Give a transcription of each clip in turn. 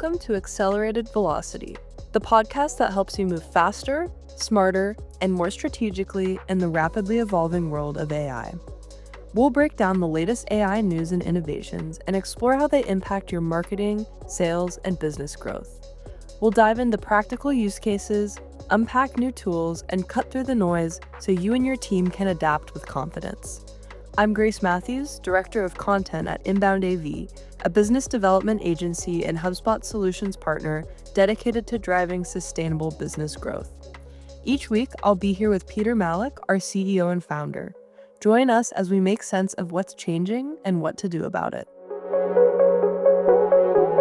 Welcome to Accelerated Velocity, the podcast that helps you move faster, smarter, and more strategically in the rapidly evolving world of AI. We'll break down the latest AI news and innovations and explore how they impact your marketing, sales, and business growth. We'll dive into practical use cases, unpack new tools, and cut through the noise so you and your team can adapt with confidence. I'm Grace Matthews, Director of Content at Inbound AV, a business development agency and HubSpot solutions partner dedicated to driving sustainable business growth. Each week, I'll be here with Peter Malik, our CEO and founder. Join us as we make sense of what's changing and what to do about it.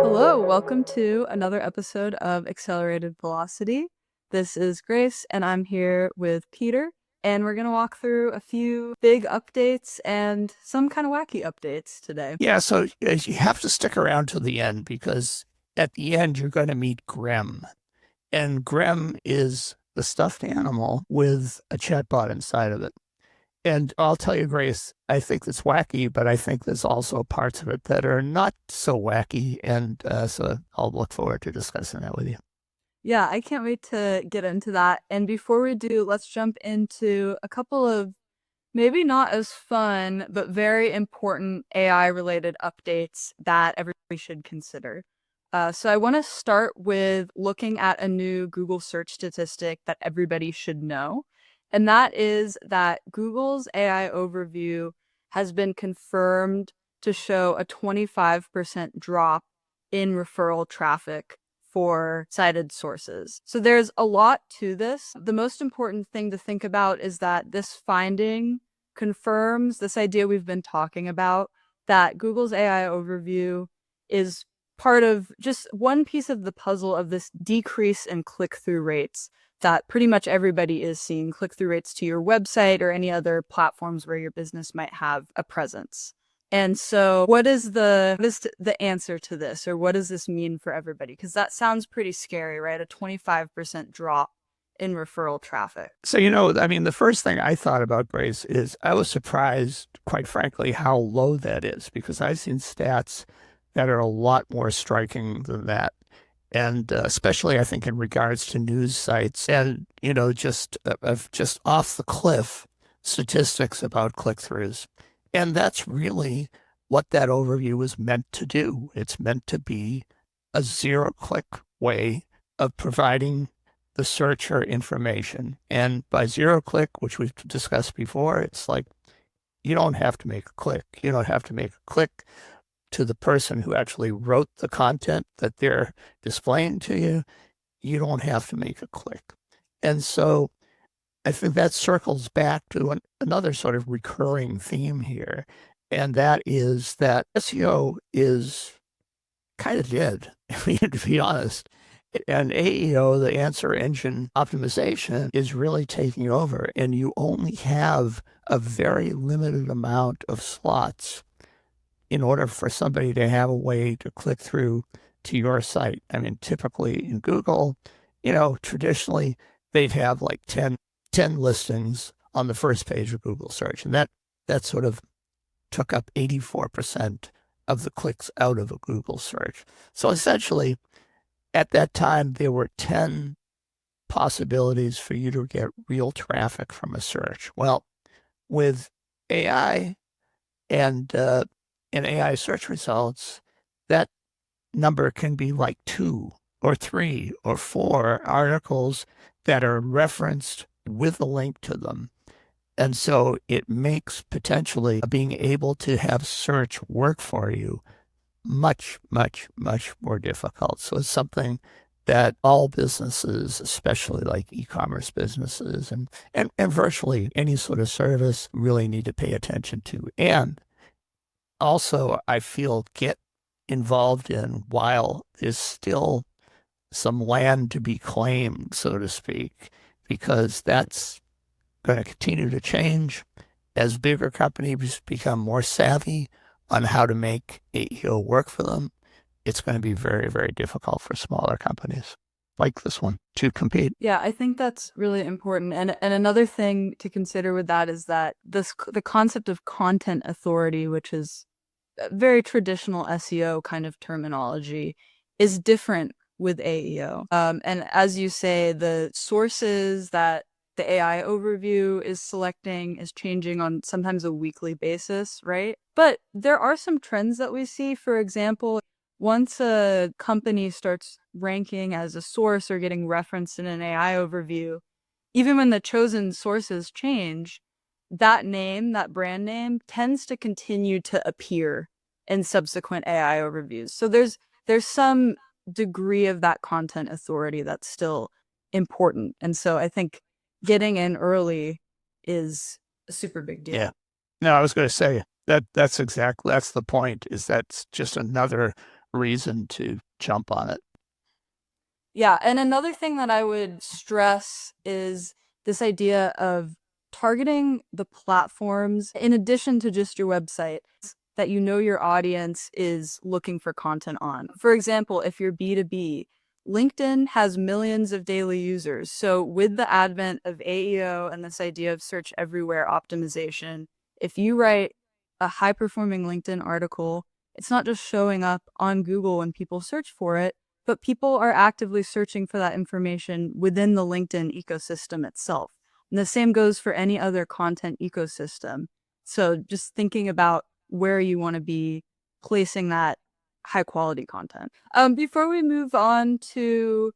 Hello, welcome to another episode of Accelerated Velocity. This is Grace, and I'm here with Peter. And we're going to walk through a few big updates and some kind of wacky updates today. Yeah, so you have to stick around till the end because at the end you're going to meet Grem. And Grem is the stuffed animal with a chatbot inside of it. And I'll tell you, Grace, I think it's wacky, but I think there's also parts of it that are not so wacky. And so I'll look forward to discussing that with you. Yeah, I can't wait to get into that. And before we do, let's jump into a couple of maybe not as fun, but very important AI-related updates that everybody should consider. So I want to start with looking at a new Google search statistic that everybody should know. And that is that Google's AI overview has been confirmed to show a 25% drop in referral traffic for cited sources. So there's a lot to this. The most important thing to think about is that this finding confirms this idea we've been talking about, that Google's AI overview is part of just one piece of the puzzle of this decrease in click-through rates that pretty much everybody is seeing, click-through rates to your website or any other platforms where your business might have a presence. And so what is the answer to this, or what does this mean for everybody? Because that sounds pretty scary, right? A 25% drop in referral traffic. So, the first thing I thought about, Grace, is I was surprised, quite frankly, how low that is, because I've seen stats that are a lot more striking than that. And especially, I think, in regards to news sites and, just off the cliff statistics about click-throughs. And that's really what that overview is meant to do. It's meant to be a zero-click way of providing the searcher information. And by zero-click, which we've discussed before, it's like you don't have to make a click. You don't have to make a click to the person who actually wrote the content that they're displaying to you. You don't have to make a click. And so I think that circles back to another sort of recurring theme here, and that is that SEO is kind of dead, to be honest. And AEO, the answer engine optimization, is really taking over, and you only have a very limited amount of slots in order for somebody to have a way to click through to your site. I mean, typically in Google, traditionally they'd have like 10 listings on the first page of Google search. And that sort of took up 84% of the clicks out of a Google search. So essentially, at that time, there were 10 possibilities for you to get real traffic from a search. Well, with AI and AI search results, that number can be like 2 or 3 or 4 articles that are referenced with a link to them. And so it makes potentially being able to have search work for you much, much, much more difficult. So it's something that all businesses, especially like e-commerce businesses and virtually any sort of service, really need to pay attention to. And also, I feel, get involved in while there's still some land to be claimed, so to speak, because that's going to continue to change as bigger companies become more savvy on how to make AEO work for them. It's going to be very, very difficult for smaller companies like this one to compete. Yeah, I think that's really important. And another thing to consider with that is that the concept of content authority, which is very traditional SEO kind of terminology, is different with AEO. And as you say, the sources that the AI overview is selecting is changing on sometimes a weekly basis, right? But there are some trends that we see. For example, once a company starts ranking as a source or getting referenced in an AI overview, even when the chosen sources change, that name, that brand name, tends to continue to appear in subsequent AI overviews. So there's some degree of that content authority that's still important. And so I think getting in early is a super big deal. Yeah. No, I was going to say that's exactly that's the point, is that's just another reason to jump on it. Yeah, and another thing that I would stress is this idea of targeting the platforms in addition to just your website that you know your audience is looking for content on. For example, if you're B2B, LinkedIn has millions of daily users. So with the advent of AEO and this idea of search everywhere optimization, if you write a high performing LinkedIn article, it's not just showing up on Google when people search for it, but people are actively searching for that information within the LinkedIn ecosystem itself. And the same goes for any other content ecosystem. So just thinking about where you want to be placing that high quality content. Before we move on to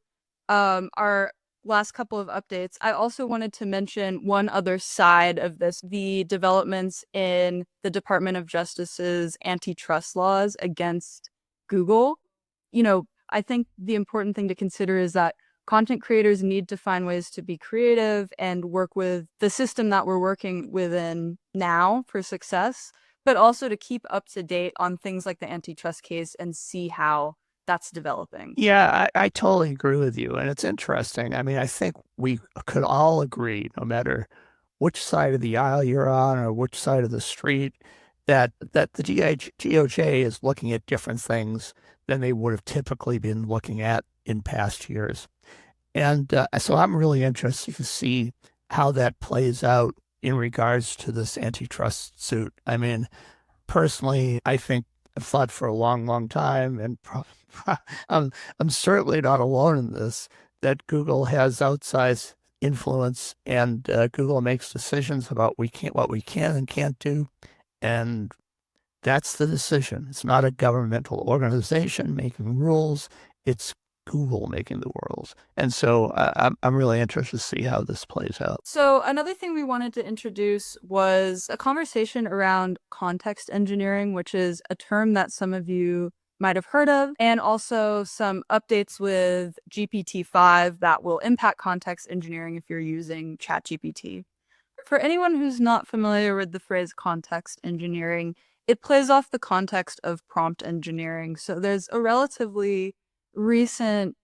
our last couple of updates, I also wanted to mention one other side of this, the developments in the Department of Justice's antitrust laws against Google. You know, I think the important thing to consider is that content creators need to find ways to be creative and work with the system that we're working within now for success, but also to keep up to date on things like the antitrust case and see how that's developing. Yeah, I totally agree with you. And it's interesting. I mean, I think we could all agree, no matter which side of the aisle you're on or which side of the street, that the DOJ is looking at different things than they would have typically been looking at in past years. And so I'm really interested to see how that plays out in regards to this antitrust suit. I mean, personally, I think I've thought for a long, long time, and I'm, I'm certainly not alone in this, that Google has outsized influence, and Google makes decisions about what we can and can't do. And that's the decision. It's not a governmental organization making rules. It's Google making the rules. And so I'm really interested to see how this plays out. So, another thing we wanted to introduce was a conversation around context engineering, which is a term that some of you might have heard of, and also some updates with GPT-5 that will impact context engineering if you're using ChatGPT. For anyone who's not familiar with the phrase context engineering, it plays off the context of prompt engineering. So, there's a relatively recent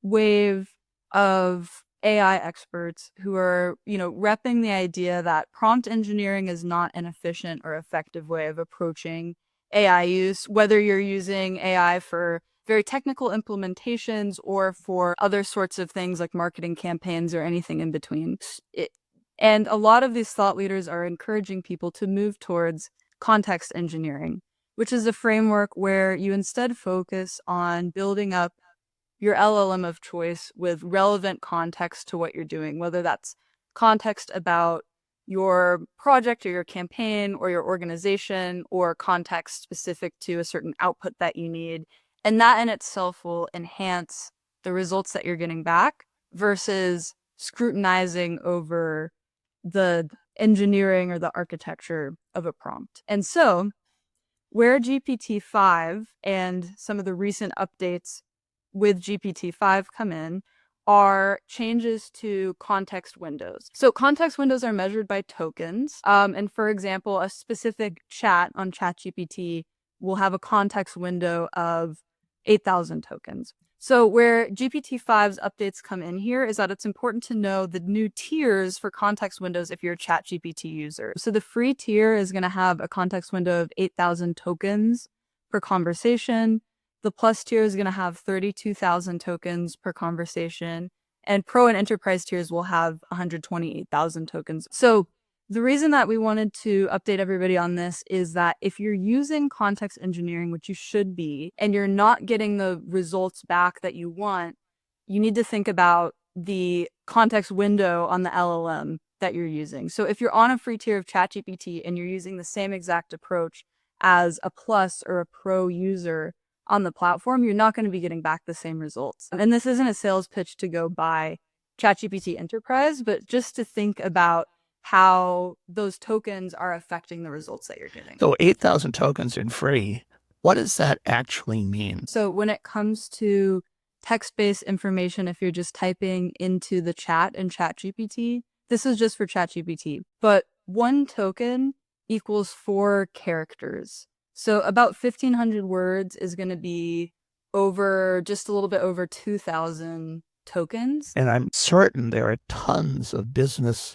wave of AI experts who are, repping the idea that prompt engineering is not an efficient or effective way of approaching AI use, whether you're using AI for very technical implementations or for other sorts of things like marketing campaigns or anything in between. And a lot of these thought leaders are encouraging people to move towards context engineering, which is a framework where you instead focus on building up your LLM of choice with relevant context to what you're doing, whether that's context about your project or your campaign or your organization or context specific to a certain output that you need. And that in itself will enhance the results that you're getting back versus scrutinizing over the engineering or the architecture of a prompt. And so, where GPT-5 and some of the recent updates with GPT-5 come in are changes to context windows. So context windows are measured by tokens. And for example, a specific chat on ChatGPT will have a context window of 8,000 tokens. So where GPT-5's updates come in here is that it's important to know the new tiers for context windows if you're a ChatGPT user. So the free tier is going to have a context window of 8,000 tokens per conversation. The plus tier is going to have 32,000 tokens per conversation. And pro and enterprise tiers will have 128,000 tokens. So The reason that we wanted to update everybody on this is that if you're using context engineering, which you should be, and you're not getting the results back that you want, you need to think about the context window on the LLM that you're using. So if you're on a free tier of ChatGPT and you're using the same exact approach as a plus or a pro user on the platform, you're not going to be getting back the same results. And this isn't a sales pitch to go buy ChatGPT Enterprise, but just to think about how those tokens are affecting the results that you're getting. So 8,000 tokens in free, what does that actually mean? So when it comes to text-based information, if you're just typing into the chat in ChatGPT, this is just for ChatGPT, but 1 token equals 4 characters. So about 1,500 words is going to be just a little bit over 2,000 tokens. And I'm certain there are tons of business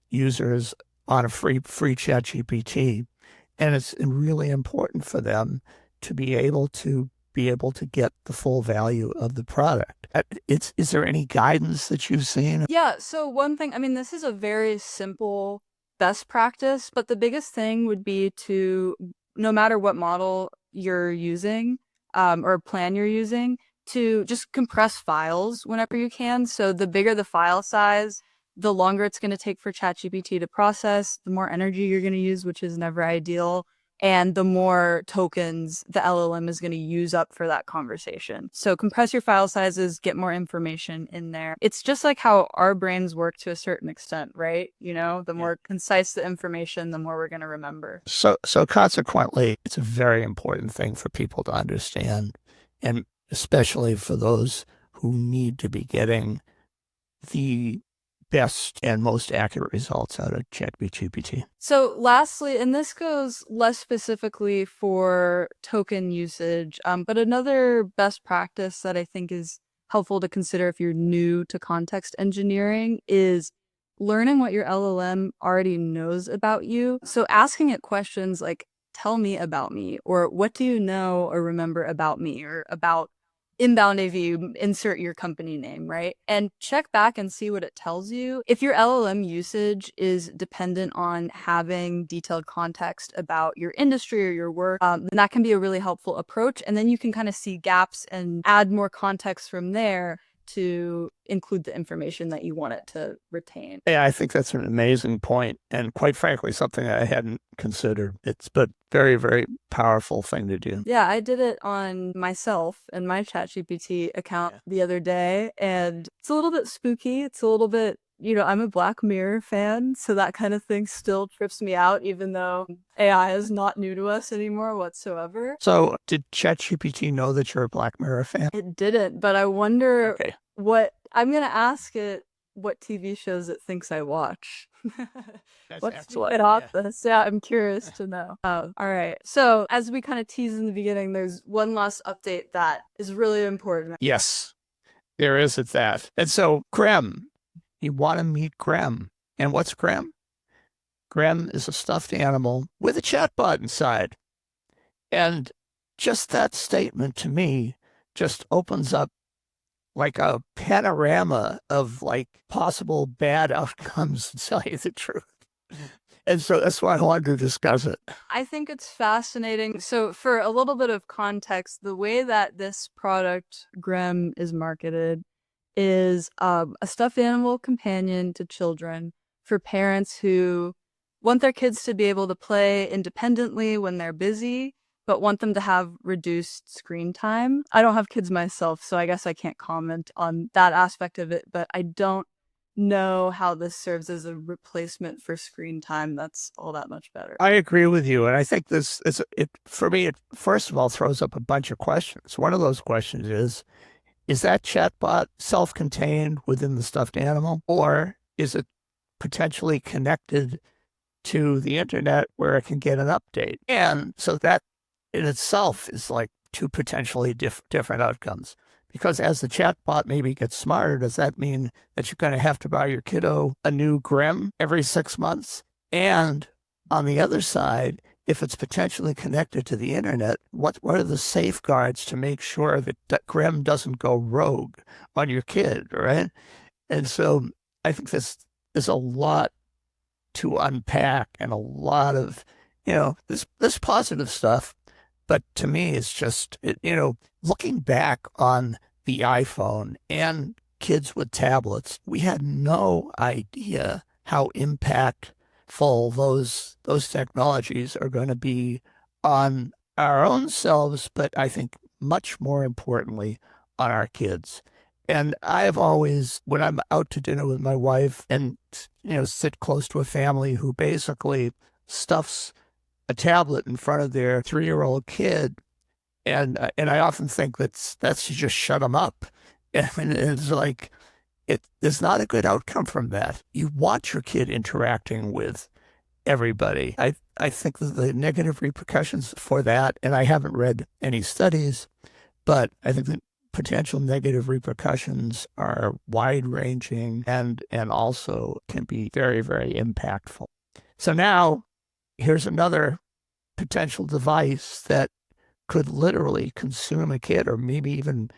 users on a free ChatGPT, and it's really important for them to be able to get the full value of the product. Is there any guidance that you've seen? Yeah, so one thing, I mean, this is a very simple best practice, but the biggest thing would be to, no matter what model you're using, or plan you're using, to just compress files whenever you can. So the bigger the file size, the longer it's going to take for ChatGPT to process, the more energy you're going to use, which is never ideal, and the more tokens the LLM is going to use up for that conversation. So compress your file sizes, get more information in there. It's just like how our brains work to a certain extent, right? You know, the more concise the information, the more we're going to remember. So consequently, it's a very important thing for people to understand, and especially for those who need to be getting the best and most accurate results out of ChatGPT. So lastly, and this goes less specifically for token usage, but another best practice that I think is helpful to consider if you're new to context engineering is learning what your LLM already knows about you. So asking it questions like, tell me about me, or what do you know or remember about me, or about Inbound AV, insert your company name, right? And check back and see what it tells you. If your LLM usage is dependent on having detailed context about your industry or your work, then that can be a really helpful approach. And then you can kind of see gaps and add more context from there to include the information that you want it to retain. Yeah, I think that's an amazing point, and quite frankly, something I hadn't considered. But very, very powerful thing to do. Yeah, I did it on myself and my ChatGPT account the other day, and it's a little bit spooky. It's a little bit, I'm a Black Mirror fan, so that kind of thing still trips me out, even though AI is not new to us anymore whatsoever. So did ChatGPT know that you're a Black Mirror fan? It didn't, but I wonder I'm going to ask it what TV shows it thinks I watch. What's it off this? Yeah, I'm curious to know. All right. So as we kind of teased in the beginning, there's one last update that is really important. Yes, there is at that. And so Grem, you want to meet Grem. And what's Grem? Grem is a stuffed animal with a chatbot inside. And just that statement to me just opens up like a panorama of like possible bad outcomes, to tell you the truth. And so that's why I wanted to discuss it. I think it's fascinating. So for a little bit of context, the way that this product, Grem, is marketed is a stuffed animal companion to children for parents who want their kids to be able to play independently when they're busy, but want them to have reduced screen time. I don't have kids myself, so I guess I can't comment on that aspect of it, but I don't know how this serves as a replacement for screen time that's all that much better. I agree with you. And I think for me, it first of all throws up a bunch of questions. One of those questions is that chatbot self-contained within the stuffed animal, or is it potentially connected to the internet where it can get an update? And so that in itself is like two potentially different outcomes. Because as the chatbot maybe gets smarter, does that mean that you're going to have to buy your kiddo a new Grem every 6 months? And on the other side, if it's potentially connected to the internet, what are the safeguards to make sure that Grem doesn't go rogue on your kid, right? And so I think there's a lot to unpack and a lot of, this positive stuff. But to me, it's just, looking back on the iPhone and kids with tablets, we had no idea how impactful those technologies are going to be on our own selves, but I think much more importantly, on our kids. And I've always, when I'm out to dinner with my wife and, sit close to a family who basically stuffs a tablet in front of their 3-year-old kid, and I often think that's to just shut them up. I mean, it's like, there's not a good outcome from that. You watch your kid interacting with everybody. I think that the negative repercussions for that, and I haven't read any studies, but I think the potential negative repercussions are wide-ranging and also can be very, very impactful. So now, here's another potential device that could literally consume a kid, or maybe even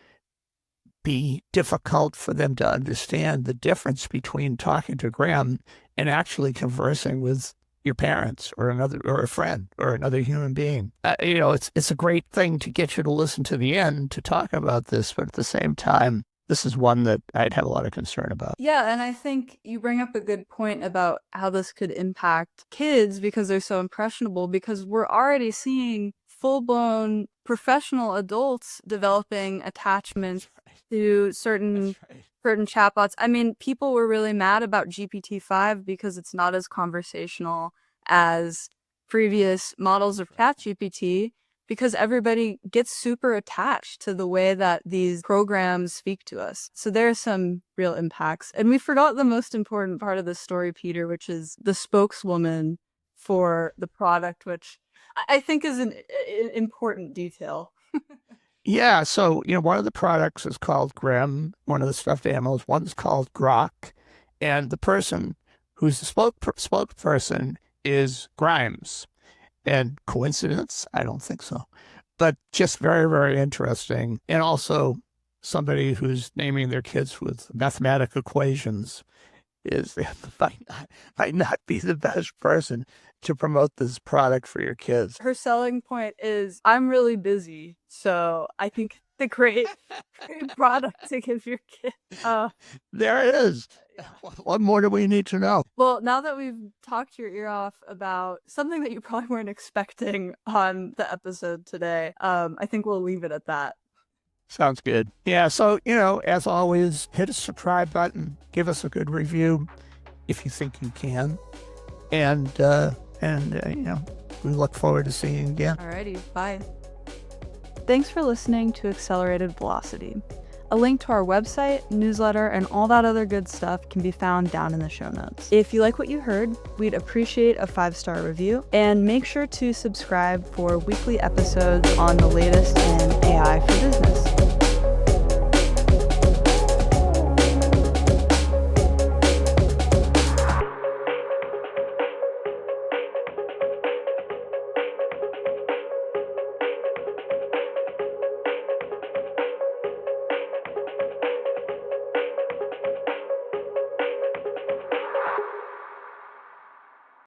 be difficult for them to understand the difference between talking to Grem and actually conversing with your parents or a friend or another human being. It's a great thing to get you to listen to the end to talk about this, but at the same time, this is one that I'd have a lot of concern about. Yeah, and I think you bring up a good point about how this could impact kids because they're so impressionable, because we're already seeing full-blown professional adults developing attachments to certain chatbots. I mean, people were really mad about GPT-5 because it's not as conversational as previous models of ChatGPT, because everybody gets super attached to the way that these programs speak to us. So there are some real impacts. And we forgot the most important part of the story, Peter, which is the spokeswoman for the product, which I think is an important detail. Yeah, so, one of the products is called Grem, one of the stuffed animals. One's called Grok, and the person who's the spokesperson is Grimes. And coincidence? I don't think so. But just very, very interesting. And also somebody who's naming their kids with mathematical equations might not be the best person to promote this product for your kids. Her selling point is, I'm really busy, so I think it's a great product to give your kid. There it is. What more do we need to know? Well, now that we've talked your ear off about something that you probably weren't expecting on the episode today, I think we'll leave it at that. Sounds good. Yeah, so, as always, hit a subscribe button, give us a good review if you think you can. And we look forward to seeing you again. Alrighty, bye. Thanks for listening to Accelerated Velocity. A link to our website, newsletter, and all that other good stuff can be found down in the show notes. If you like what you heard, we'd appreciate a 5-star review, and make sure to subscribe for weekly episodes on the latest in AI for business.